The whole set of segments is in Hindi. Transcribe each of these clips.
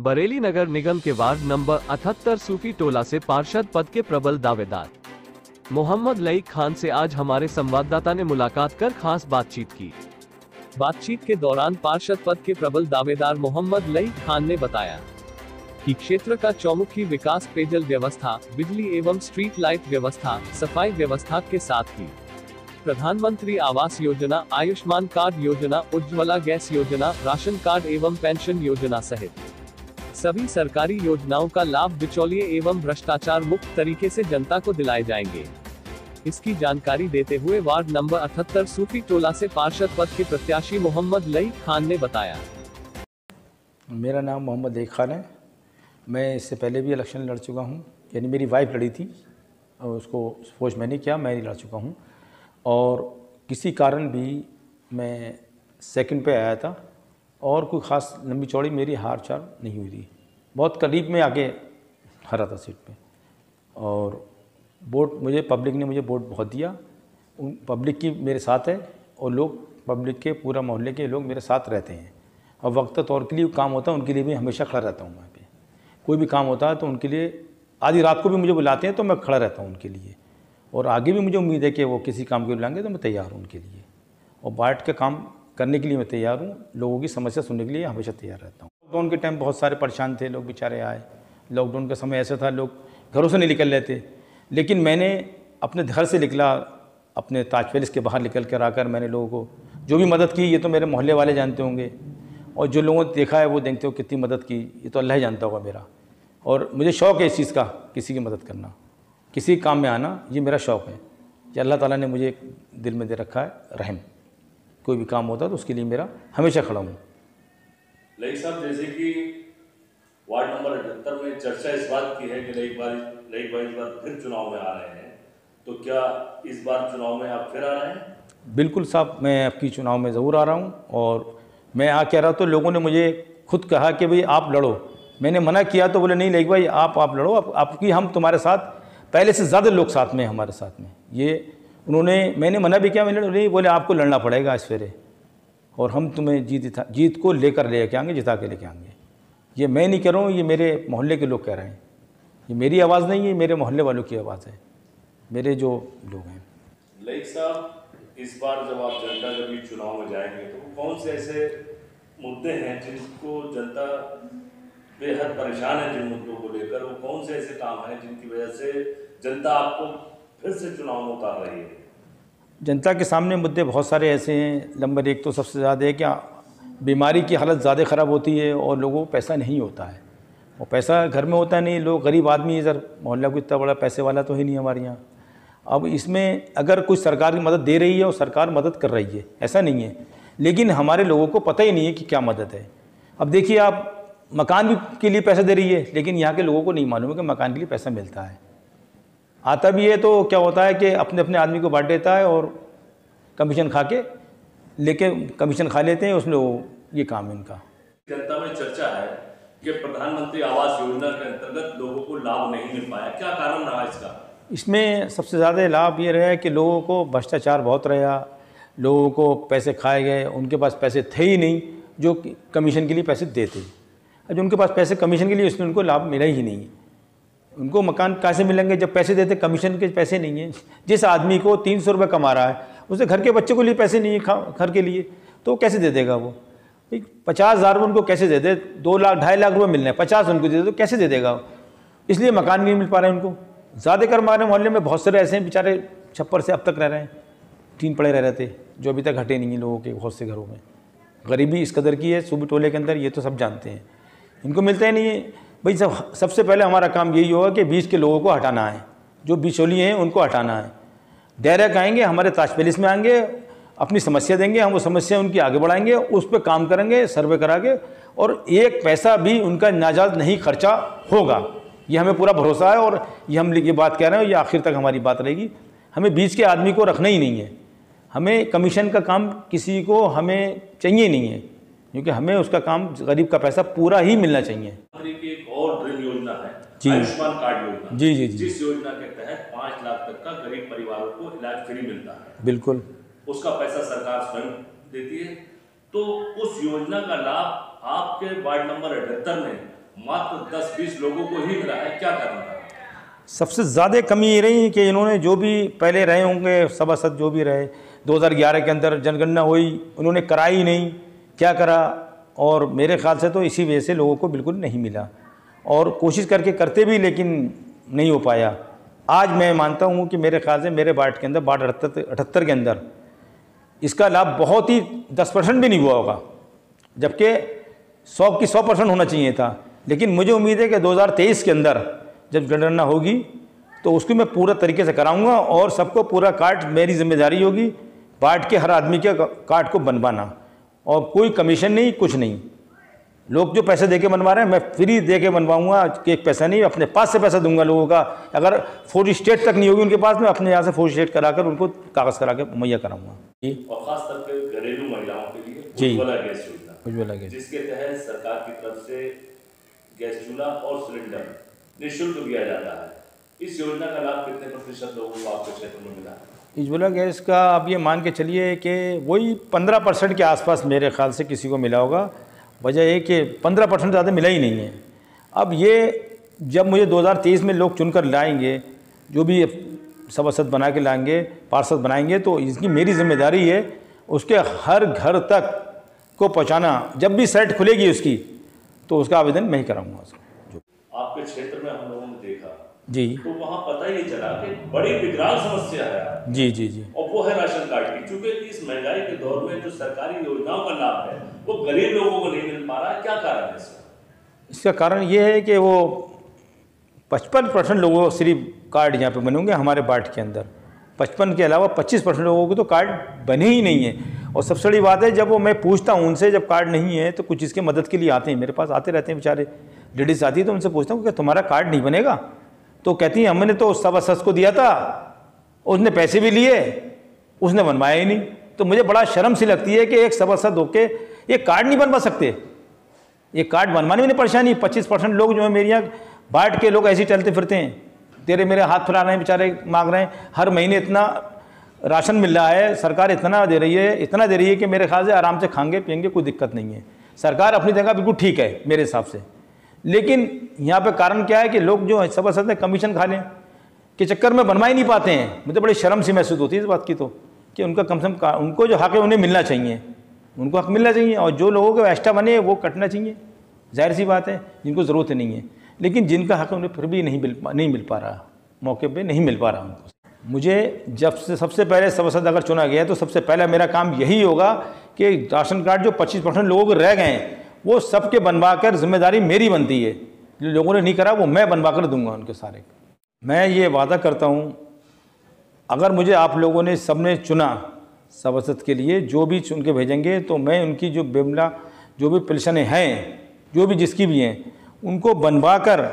बरेली नगर निगम के वार्ड नंबर 78 सूफी टोला से पार्षद पद के प्रबल दावेदार मोहम्मद लईक खान से आज हमारे संवाददाता ने मुलाकात कर खास बातचीत की। बातचीत के दौरान पार्षद पद के प्रबल दावेदार मोहम्मद लईक खान ने बताया कि क्षेत्र का चौमुखी विकास पेयजल व्यवस्था, बिजली एवं स्ट्रीट लाइट व्यवस्था, सफाई व्यवस्था के साथ ही प्रधानमंत्री आवास योजना, आयुष्मान कार्ड योजना, उज्ज्वला गैस योजना, राशन कार्ड एवं पेंशन योजना सहित सभी सरकारी योजनाओं का लाभ बिचौलिए एवं भ्रष्टाचार मुक्त तरीके से जनता को दिलाए जाएंगे। इसकी जानकारी देते हुए वार्ड नंबर 78 सूफी टोला से पार्षद पद के प्रत्याशी मोहम्मद लईक खान ने बताया। मेरा नाम मोहम्मद लईक खान है। मैं इससे पहले भी इलेक्शन लड़ चुका हूं, यानी मेरी वाइफ लड़ी थी और उसको सपोज मैंने किया, मैं ही लड़ चुका हूं और किसी कारण भी मैं सेकंड पे आया था और कोई ख़ास लंबी चौड़ी मेरी हार चार नहीं हुई थी। बहुत करीब में आके हारा था सीट पे और वोट मुझे पब्लिक ने मुझे वोट बहुत दिया। उन पब्लिक की मेरे साथ है और लोग पब्लिक के पूरा मोहल्ले के लोग मेरे साथ रहते हैं और वक्त तौर के लिए काम होता है उनके लिए भी हमेशा खड़ा रहता हूँ। वहाँ पे कोई भी काम होता है तो उनके लिए आधी रात को भी मुझे बुलाते हैं तो मैं खड़ा रहता हूँ उनके लिए और आगे भी मुझे उम्मीद है कि वो किसी काम के बुलाएंगे तो मैं तैयार हूँ उनके लिए और बाट के काम करने के लिए मैं तैयार हूँ। लोगों की समस्या सुनने के लिए हमेशा तैयार रहता हूँ। लॉकडाउन के टाइम बहुत सारे परेशान थे लोग, बेचारे आए। लॉकडाउन का समय ऐसा था लोग घरों से नहीं निकल रहे थे, लेकिन मैंने अपने घर से निकला, अपने ताज पैलेस के बाहर निकल कर आकर मैंने लोगों को जो भी मदद की, ये तो मेरे मोहल्ले वाले जानते होंगे और जो लोगों ने देखा है वो देखते हो कितनी मदद की, ये तो अल्लाह ही जानता होगा मेरा। और मुझे शौक़ है इस चीज़ का, किसी की मदद करना, किसी काम में आना, ये मेरा शौक़ है। कि अल्लाह ताला ने मुझे दिल में दे रखा है रहम, कोई भी काम होता है तो उसके लिए मेरा हमेशा खड़ा हूँ। लईक साहब, जैसे कि वार्ड नंबर 78 में चर्चा इस बात की है कि लईक भाई इस बार फिर चुनाव में आ रहे हैं, तो क्या इस बार चुनाव में आप फिर आ रहे हैं? बिल्कुल साहब, मैं आपकी चुनाव में ज़रूर आ रहा हूँ और मैं आ कह रहा तो लोगों ने मुझे खुद कहा कि भाई आप लड़ो। मैंने मना किया तो बोले नहीं लईक भाई आप लड़ो, आपकी हम तुम्हारे साथ, पहले से ज़्यादा लोग साथ में हमारे साथ में। ये उन्होंने, मैंने मना भी किया, मैंने नहीं, बोले आपको लड़ना पड़ेगा इस फेरे और हम तुम्हें जीत को लेकर लेके आएंगे, जिता के लेके आएंगे। ये मैं नहीं कह रहा हूँ, ये मेरे मोहल्ले के लोग कह रहे हैं। ये मेरी आवाज़ नहीं है, मेरे मोहल्ले वालों की आवाज़ है, मेरे जो लोग हैं। लईक साहब, इस बार जब आप जनता जब भी चुनाव में जाएंगे तो कौन से ऐसे मुद्दे हैं जिनको जनता बेहद परेशान है, जिन मुद्दों को लेकर, वो कौन से ऐसे काम हैं जिनकी वजह से जनता आपको फिर से चुनाव में उतार रही है? जनता के सामने मुद्दे बहुत सारे ऐसे हैं। नंबर 1 तो सबसे ज़्यादा है क्या, बीमारी की हालत ज़्यादा ख़राब होती है और लोगों को पैसा नहीं होता है और पैसा घर में होता नहीं, लोग गरीब आदमी है सर, मोहल्ला को इतना बड़ा पैसे वाला तो है नहीं हमारे यहाँ। अब इसमें अगर कुछ सरकार की मदद दे रही है और सरकार मदद कर रही है, ऐसा नहीं है, लेकिन हमारे लोगों को पता ही नहीं है कि क्या मदद है। अब देखिए, आप मकान भी के लिए पैसा दे रही है, लेकिन यहाँ के लोगों को नहीं मालूम है कि मकान के लिए पैसा मिलता है। आता भी है तो क्या होता है कि अपने अपने आदमी को बांट देता है और कमीशन खा के कमीशन खा लेते हैं, उसमें वो ये काम है इनका। जनता में चर्चा है कि प्रधानमंत्री आवास योजना के अंतर्गत लोगों को लाभ नहीं मिल पाया, क्या कारण रहा इसका? इसमें सबसे ज़्यादा लाभ ये रहा कि लोगों को भ्रष्टाचार बहुत रहा, लोगों को पैसे खाए गए, उनके पास पैसे थे ही नहीं जो कमीशन के लिए पैसे देते। अब जो उनके पास पैसे कमीशन के लिए, इसलिए उनको लाभ मिला ही नहीं। उनको मकान कैसे मिलेंगे जब पैसे देते, कमीशन के पैसे नहीं हैं। जिस आदमी को 300 रुपये कमा रहा है, उसे घर के बच्चे को लिए पैसे नहीं है घर के लिए, तो कैसे दे देगा वो? 50,000 रुपये उनको कैसे दे दे? 2 लाख 2.5 लाख रुपये मिलने हैं, 50 उनको दे दे तो कैसे दे देगा? इसलिए मकान नहीं मिल पा रहे हैं उनको। ज़्यादा कर हमारे मोहल्ले में बहुत सारे ऐसे हैं बेचारे छप्पर से अब तक रह रहे हैं, टीन पड़े रह रहे थे, जो अभी तक हटे नहीं हैं लोगों के बहुत से घरों में। गरीबी इस कदर की है सूबी टोले के अंदर, ये तो सब जानते हैं, इनको मिलता ही नहीं है। भाई सबसे पहले हमारा काम यही होगा कि बीच के लोगों को हटाना है, जो बिचौलिए हैं उनको हटाना है। डायरेक्ट आएंगे, हमारे ताज पैलेस में आएंगे, अपनी समस्या देंगे, हम वो समस्या उनकी आगे बढ़ाएंगे, उस पर काम करेंगे सर्वे करा के, और एक पैसा भी उनका नाजायज़ नहीं खर्चा होगा, ये हमें पूरा भरोसा है। और ये हम ये बात कह रहे हैं, ये आखिर तक हमारी बात रहेगी। हमें बीच के आदमी को रखना ही नहीं है, हमें कमीशन का काम किसी को हमें चाहिए नहीं है, क्योंकि हमें उसका काम, गरीब का पैसा पूरा ही मिलना चाहिए। एक और ड्रीम योजना है आयुष्मान कार्ड योजना, जी, जिस योजना के तहत 5 लाख तक का गरीब परिवारों को इलाज फ्री मिलता है। बिल्कुल, उसका पैसा सरकार स्वयं देती है। तो उस योजना का लाभ आपके वार्ड नंबर 78 में मात्र 10-20 लोगों को ही मिला है, क्या कारण था? सबसे ज़्यादा कमी ये रही कि इन्होंने जो भी पहले रहे होंगे सभासद जो भी रहे 2011 के अंदर जनगणना हुई, उन्होंने कराई नहीं, क्या करा, और मेरे ख्याल से तो इसी वजह से लोगों को बिल्कुल नहीं मिला, और कोशिश करके करते भी लेकिन नहीं हो पाया। आज मैं मानता हूँ कि मेरे ख्याल से मेरे वार्ड के अंदर वार्ड 78 के अंदर इसका लाभ बहुत ही 10% भी नहीं हुआ होगा, जबकि 100 की 100% होना चाहिए था। लेकिन मुझे उम्मीद है कि 2023 के अंदर जब जनगणना होगी तो उसकी मैं पूरा तरीके से कराऊंगा, और सबको पूरा कार्ड मेरी जिम्मेदारी होगी वार्ड के हर आदमी के कार्ड को बनवाना, और कोई कमीशन नहीं, कुछ नहीं। लोग जो पैसे देके बनवा रहे हैं मैं फ्री दे के बनवाऊँगा, एक पैसा नहीं, अपने पास से पैसा दूंगा लोगों का। अगर 4 स्टेट तक नहीं होगी उनके पास, मैं अपने यहाँ से 4 स्टेट कराकर उनको कागज़ करा के मुहैया कराऊँगा। और खास करके घरेलू महिलाओं के लिए जी, उज्ज्वला गैस योजना, उज्ज्वला गैस, जिसके तहत सरकार की तरफ से गैस चूल्हा और सिलेंडर निःशुल्क दिया जाता है। इस योजना का लाभ कितने प्रतिशत लोगों को आपके क्षेत्र में मिला? उज्ज्वला गैस का आप ये मान के चलिए कि वही 15% के आसपास मेरे ख्याल से किसी को मिला होगा। वजह ये कि 15% ज़्यादा मिला ही नहीं है। अब ये जब मुझे 2023 में लोग चुनकर लाएंगे, जो भी सभासद बना के लाएंगे, पार्षद बनाएंगे, तो इसकी मेरी जिम्मेदारी है उसके हर घर तक को पहुँचाना। जब भी साइट खुलेगी उसकी तो उसका आवेदन मैं ही कराऊँगा उसको। आपके क्षेत्र में हम लोगों ने देखा जी, तो वहाँ पता ये चला कि बड़ी विकराल समस्या है। जी जी जी, और वो है राशन कार्ड की। चूंकि इस महंगाई के दौर में जो सरकारी योजनाओं का लाभ है वो गरीब लोगों को नहीं मिल पा रहा है, क्या कारण है इसका? इसका कारण ये है कि वो 55% लोगों को सिर्फ कार्ड यहाँ पे बने होंगे हमारे वार्ड के अंदर। 55 के अलावा 25% लोगों को तो कार्ड बने ही नहीं है। और सबसे बड़ी बात है, जब वो मैं पूछता हूँ उनसे, जब कार्ड नहीं है तो कुछ इसके मदद के लिए आते हैं, मेरे पास आते रहते हैं बेचारे लेडीज़ आती है, तो उनसे पूछता हूँ कि तुम्हारा कार्ड नहीं बनेगा? तो कहती हैं हमने तो सभासद को दिया था, उसने पैसे भी लिए, उसने बनवाया ही नहीं। तो मुझे बड़ा शर्म सी लगती है कि एक सभासद होके ये कार्ड नहीं बनवा सकते। ये कार्ड बनवाने में नहीं परेशानी। 25% लोग जो है मेरे यहाँ वार्ड के लोग ऐसे ही चलते फिरते हैं, तेरे मेरे हाथ फैला रहे हैं, बेचारे मांग रहे हैं। हर महीने इतना राशन मिल रहा है, सरकार इतना दे रही है, इतना दे रही है कि मेरे ख्याल से आराम से खाएंगे पियेंगे, कोई दिक्कत नहीं है। सरकार अपनी जगह बिल्कुल ठीक है मेरे हिसाब से। लेकिन यहाँ पे कारण क्या है कि लोग जो सभासद में कमीशन खा लें के चक्कर में बनवा ही नहीं पाते हैं। मुझे बड़ी शर्म सी महसूस होती है इस बात की, तो कि उनका कम से कम उनको जो हक है उन्हें मिलना चाहिए, उनको हक मिलना चाहिए, और जो लोगों के एक्स्ट्रा बने वो कटना चाहिए। जाहिर सी बात है, जिनको ज़रूरत नहीं है, लेकिन जिनका हक उन्हें फिर भी नहीं मिल पा रहा, मौके पे नहीं मिल पा रहा उनको। मुझे जब से सबसे पहले सभासद अगर चुना गया तो सबसे पहला मेरा काम यही होगा कि राशन कार्ड जो 25% लोगों को रह गए हैं वो सबके बनवा कर, जिम्मेदारी मेरी बनती है, जो लोगों ने नहीं करा वो मैं बनवा कर दूंगा उनके सारे। मैं ये वादा करता हूँ, अगर मुझे आप लोगों ने सबने चुना सभासद के लिए, जो भी चुन के भेजेंगे, तो मैं उनकी जो बेमला जो भी पेंशनें हैं, जो भी जिसकी भी हैं, उनको बनवा कर,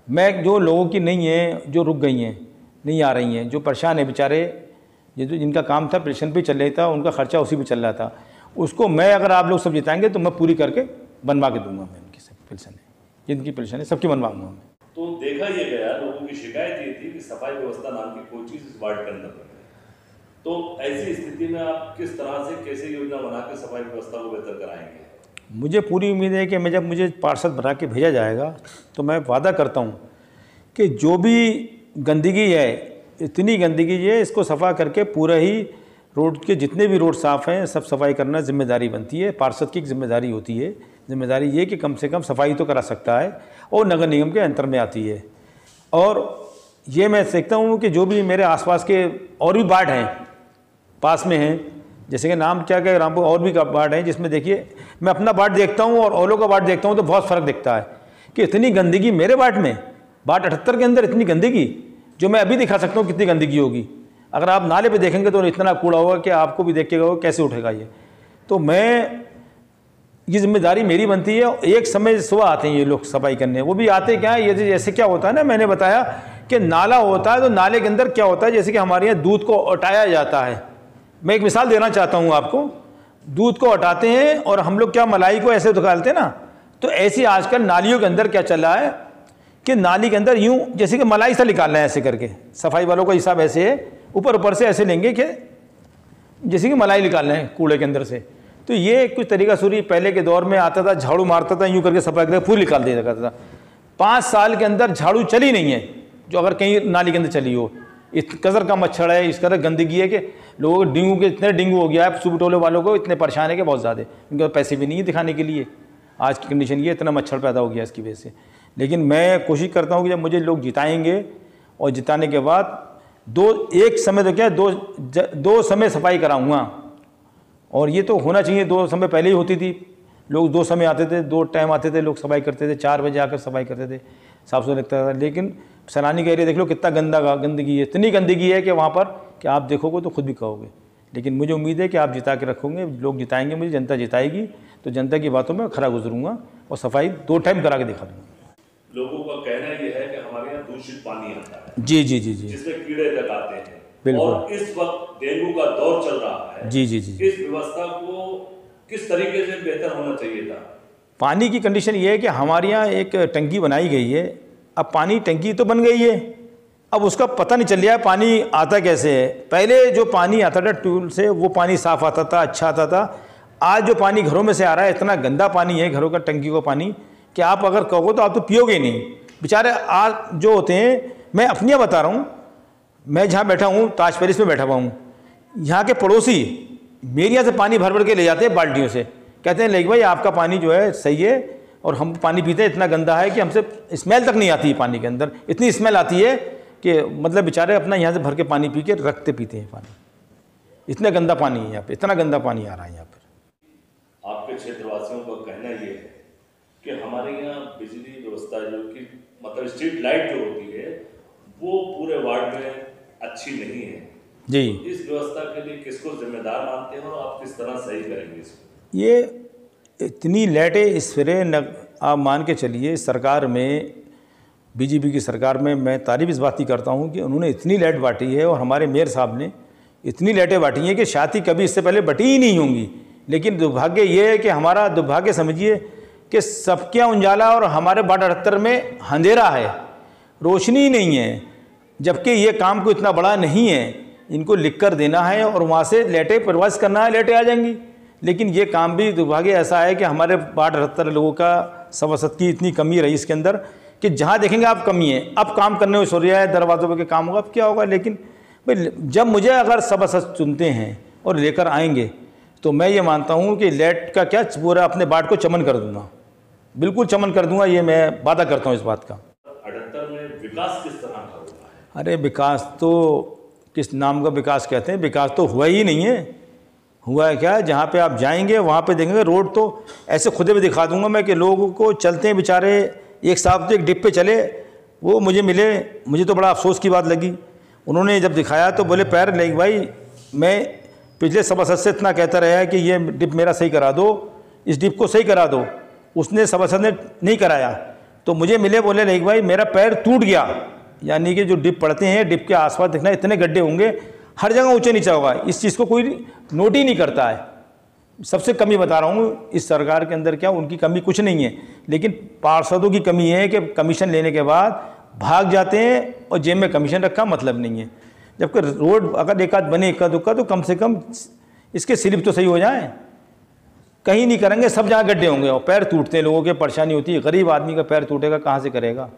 मैं जो लोगों की नहीं है, जो रुक गई हैं, नहीं आ रही हैं, जो परेशान है बेचारे, ये जो जिनका काम था पेंशन पे चल रहा था, उनका खर्चा उसी पे चल रहा था, उसको मैं अगर आप लोग सब जिताएंगे तो मैं पूरी करके बनवा के दूंगा। मैं उनकी सब पेंशन है, जिनकी पेंशन है सबकी बनवाऊंगा मैं। तो देखा ये गया, लोगों की शिकायत ये थी कि सफाई व्यवस्था नाम की कोई चीज़ इस वार्ड के अंदर नहीं है। तो ऐसी स्थिति में आप किस तरह से कैसे योजना बना के सफाई व्यवस्था को बेहतर कराएंगे? मुझे पूरी उम्मीद है कि जब मुझे पार्षद बना के भेजा जाएगा तो मैं वादा करता हूँ कि जो भी गंदगी है, इतनी गंदगी है, इसको सफ़ा करके पूरा ही रोड के जितने भी रोड साफ़ हैं सब सफाई करना जिम्मेदारी बनती है। पार्षद की जिम्मेदारी होती है। जिम्मेदारी ये कि कम से कम सफाई तो करा सकता है, और नगर निगम के अंतर में आती है। और ये मैं देखता हूँ कि जो भी मेरे आसपास के और भी वार्ड हैं पास में हैं, जैसे कि नाम क्या क्या रामपुर और भी वार्ड हैं, जिसमें देखिए मैं अपना वार्ड देखता हूँ और औरों का वार्ड देखता हूँ तो बहुत फ़र्क दिखता है कि इतनी गंदगी मेरे वार्ड में, वार्ड 78 के अंदर इतनी गंदगी, जो मैं अभी दिखा सकता हूँ कितनी गंदगी होगी। अगर आप नाले पे देखेंगे तो इतना कूड़ा होगा कि आपको भी देख के कैसे उठेगा ये। तो मैं, ये जिम्मेदारी मेरी बनती है। एक समय सुबह आते हैं ये लोग सफाई करने, वो भी आते क्या है, ये जैसे क्या होता है ना, मैंने बताया कि नाला होता है तो नाले के अंदर क्या होता है, जैसे कि हमारे यहाँ दूध को हटाया जाता है। मैं एक मिसाल देना चाहता हूँ आपको, दूध को हटाते हैं और हम लोग क्या मलाई को ऐसे निकालते हैं ना, तो ऐसे आजकल नालियों के अंदर क्या चल रहा है कि नाली के अंदर यूँ जैसे कि मलाई से निकाल रहे हैं ऐसे करके। सफाई वालों का हिसाब ऐसे है, ऊपर ऊपर से ऐसे लेंगे कि जैसे कि मलाई निकाल रहे हैं कूड़े के अंदर से। तो ये कुछ तरीका सूरी पहले के दौर में आता था, झाड़ू मारता था, यूँ करके सफाई करके पूरी निकाल दिया करता था। 5 साल के अंदर झाड़ू चली नहीं है, जो अगर कहीं नाली के अंदर चली हो। इस कदर का मच्छर है, इस कदर गंदगी है कि लोगों को डेंगू के इतने डेंगू हो गया है, सुबह टोले वालों को इतने परेशान है कि बहुत ज़्यादा, उनके पैसे भी नहीं है दिखाने के लिए। आज की कंडीशन ये, इतना मच्छर पैदा हो गया इसकी वजह से। लेकिन मैं कोशिश करता हूँ कि जब मुझे लोग जिताएंगे और जिताने के बाद एक समय तो क्या दो समय सफाई कराऊँगा। और ये तो होना चाहिए, 2 समय पहले ही होती थी, लोग 2 समय आते थे, 2 टाइम आते थे, लोग सफाई करते थे, 4 बजे आकर सफाई करते थे, साफ सुथरा लगता था। लेकिन सैलानी का एरिया देख लो कितना गंदगी है, इतनी गंदगी है कि वहाँ पर कि आप देखोगे तो खुद भी कहोगे। लेकिन मुझे उम्मीद है कि आप जिता के रखोगे, लोग जिताएंगे मुझे, जनता जिताएगी, तो जनता की बातों में खरा गुजरूंगा और सफाई 2 टाइम करा के दिखा दूँगा। लोगों का कहना ये है कि हमारे यहाँ दूषित पानी आता है, जी, जिसमें कीड़े तक आते हैं। बिल्कुल। और इस वक्त डेंगू का दौर चल रहा है। जी। इस व्यवस्था को किस तरीके से बेहतर होना चाहिए था? पानी की कंडीशन ये है कि हमारे यहाँ एक टंकी बनाई गई है। अब पानी टंकी तो बन गई है, अब उसका पता नहीं चल रहा है पानी आता कैसे है। पहले जो पानी आता था ट्यूबवेल से, वो पानी साफ़ आता था, अच्छा आता था। आज जो पानी घरों में से आ रहा है, इतना गंदा पानी है घरों का, टंकी का पानी, कि आप अगर कहोगे तो आप तो पियोगे नहीं। बेचारे आज जो होते हैं, मैं अपनी बता रहा हूँ, मैं जहाँ बैठा हूँ ताज पैलेस में बैठा हुआ हूँ, यहाँ के पड़ोसी मेरे यहाँ से पानी भर के ले जाते हैं बाल्टियों से, कहते हैं लेकिन भाई आपका पानी जो है सही है, और हम पानी पीते हैं इतना गंदा है कि हमसे स्मेल तक नहीं आती है पानी के अंदर, इतनी स्मेल आती है कि मतलब बेचारे अपना यहाँ से भर के पानी पी के रखते पीते हैं पानी। इतना गंदा पानी है यहाँ पे, इतना गंदा पानी आ रहा है यहाँ पर। आपके क्षेत्रवासियों का कहना ये है कि हमारे यहाँ बिजली व्यवस्था जो कि मतलब स्ट्रीट लाइट जो होती है वो पूरे वार्ड में अच्छी नहीं है जी। इस व्यवस्था के लिए किसको जिम्मेदार मानते हैं और आप किस तरह सही करेंगे इसको? ये इतनी लाइटें इस फिर आप मान के चलिए, सरकार में, बीजेपी की सरकार में मैं तारीफ इस बात की करता हूँ कि उन्होंने इतनी लाइट बांटी है, और हमारे मेयर साहब ने इतनी लाइटें बांटी हैं कि शायद ही कभी इससे पहले बटी ही नहीं होंगी। लेकिन दुर्भाग्य ये है कि हमारा दुर्भाग्य समझिए कि सबके यहाँ उजाला और हमारे वार्ड 78 में अंधेरा है, रोशनी नहीं है। जबकि ये काम को इतना बड़ा नहीं है, इनको लिख कर देना है और वहाँ से लाइटें प्रवास करना है, लाइटें आ जाएंगी। लेकिन ये काम भी दुर्भाग्य ऐसा है कि हमारे वार्ड 78 लोगों का सभासद की इतनी कमी रही इसके अंदर कि जहाँ देखेंगे आप कमी है। अब काम करने में सोरिया है, दरवाज़ों पे के काम होगा, अब क्या होगा। लेकिन भाई जब मुझे अगर सभासद चुनते हैं और लेकर आएंगे तो मैं ये मानता हूँ कि लाइट का क्या पूरा अपने वार्ड को चमन कर दूँगा, बिल्कुल चमन कर दूँगा, ये मैं वादा करता हूँ इस बात का। 78 में विकास किस तरह का हुआ है? अरे विकास तो किस नाम का विकास कहते हैं, विकास तो हुआ ही नहीं है। हुआ है क्या, जहाँ पे आप जाएंगे वहाँ पे देखेंगे रोड तो ऐसे खुदे भी दिखा दूंगा मैं कि लोगों को चलते हैं बेचारे, एक साहब तो एक डिप पे चले, वो मुझे मिले, मुझे तो बड़ा अफसोस की बात लगी। उन्होंने जब दिखाया तो बोले पैर नहीं भाई, मैं पिछले सभासद से इतना कहता रहा है कि ये डिप मेरा सही करा दो, इस डिप को सही करा दो। उसने सभासद ने नहीं कराया, तो मुझे मिले, बोले नहीं भाई मेरा पैर टूट गया। यानी कि जो डिप पड़ते हैं, डिप के आसपास देखना इतने गड्ढे होंगे, हर जगह ऊंचे नीचा होगा, इस चीज़ को कोई नोट ही नहीं करता है। सबसे कमी बता रहा हूँ इस सरकार के अंदर, क्या उनकी कमी कुछ नहीं है, लेकिन पार्षदों की कमी है कि कमीशन लेने के बाद भाग जाते हैं और जेब में कमीशन रखा मतलब नहीं है। जबकि रोड अगर एक आध बने इक्का दुक्का तो कम से कम इसके स्लिप तो सही हो जाए। कहीं नहीं करेंगे, सब जहाँ गड्ढे होंगे और पैर टूटते हैं, लोगों की परेशानी होती है। गरीब आदमी का पैर टूटेगा कहाँ से करेगा?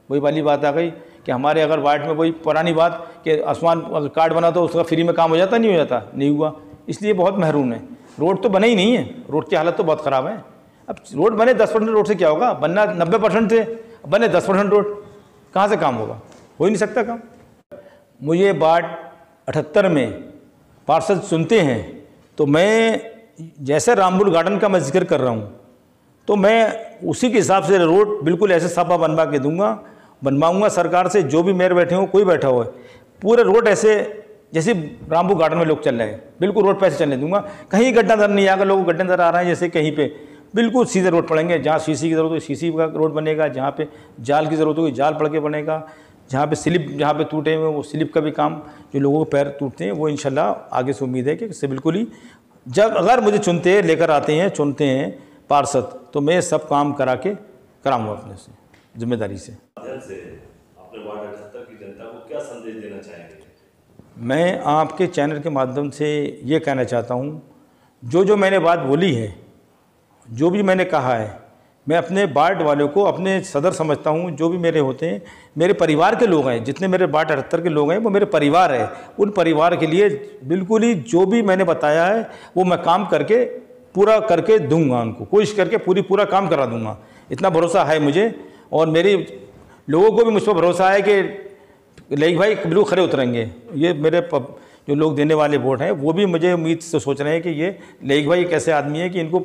वही वाली बात आ गई कि हमारे अगर वार्ड में वही पुरानी बात कि आयुष्मान कार्ड बना तो उसका फ्री में काम हो जाता, नहीं हो जाता, नहीं हुआ, इसलिए बहुत महरूम है। रोड तो बने ही नहीं है, रोड की हालत तो बहुत ख़राब है। अब रोड बने 10% रोड से क्या होगा? बनना 90% थे, बने 10% रोड, कहाँ से काम होगा? हो ही नहीं सकता काम। मुझे वार्ड 78 में पार्षद सुनते हैं तो मैं जैसे रामपुर गार्डन का मैं जिक्र कर रहा हूँ, तो मैं उसी के हिसाब से रोड बिल्कुल ऐसे साफा बनवा के दूंगा, बनवाऊंगा सरकार से। जो भी मेयर बैठे हो, कोई बैठा हो, पूरे रोड ऐसे जैसे रामपुर गार्डन में लोग चल रहे हैं, बिल्कुल रोड पे ऐसे चलने दूंगा। कहीं गड्ढा नजर नहीं आएगा, लोग गड्ढे नजर आ रहे हैं जैसे कहीं पे, बिल्कुल सीधे रोड पड़ेंगे। जहाँ सीसी की ज़रूरत हो सीसी का रोड बनेगा, जहाँ पे जाल की ज़रूरत होगी जाल पड़ के बनेगा, जहाँ पे स्लिप जहाँ पे टूटे हुए वो स्लिप का भी काम, जो लोगों के पैर टूटते हैं वो इंशाल्लाह आगे से उम्मीद है कि इससे बिल्कुल ही, जब अगर मुझे चुनते हैं, लेकर आते हैं, चुनते हैं पार्षद, तो मैं सब काम करा के कराऊंगा अपने से, जिम्मेदारी से। अपने वार्ड 78 की जनता को क्या संदेश देना चाहेंगे? मैं आपके चैनल के माध्यम से ये कहना चाहता हूँ जो मैंने बात बोली है, जो भी मैंने कहा है, मैं अपने वार्ड वालों को अपने सदर समझता हूँ। जो भी मेरे होते हैं, मेरे परिवार के लोग हैं, जितने मेरे वार्ड 78 के लोग हैं वो मेरे परिवार है। उन परिवार के लिए बिल्कुल ही जो भी मैंने बताया है वो मैं काम करके पूरा करके दूंगा, उनको कोशिश करके पूरा काम करा दूंगा। इतना भरोसा है मुझे, और मेरे लोगों को भी मुझ पर भरोसा है कि लेक भाई बिल्कुल खरे उतरेंगे। ये मेरे जो लोग देने वाले वोट हैं वो भी मुझे उम्मीद से सोच रहे हैं कि ये लेक भाई एक ऐसे आदमी है कि इनको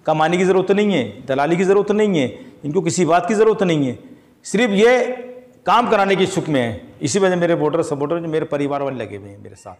कमाने की ज़रूरत नहीं है, दलाली की ज़रूरत नहीं है, इनको किसी बात की ज़रूरत नहीं है, सिर्फ ये काम कराने की सुख में है। इसी वजह मेरे वोटर सपोर्टर जो मेरे परिवार वाले लगे हुए हैं मेरे साथ।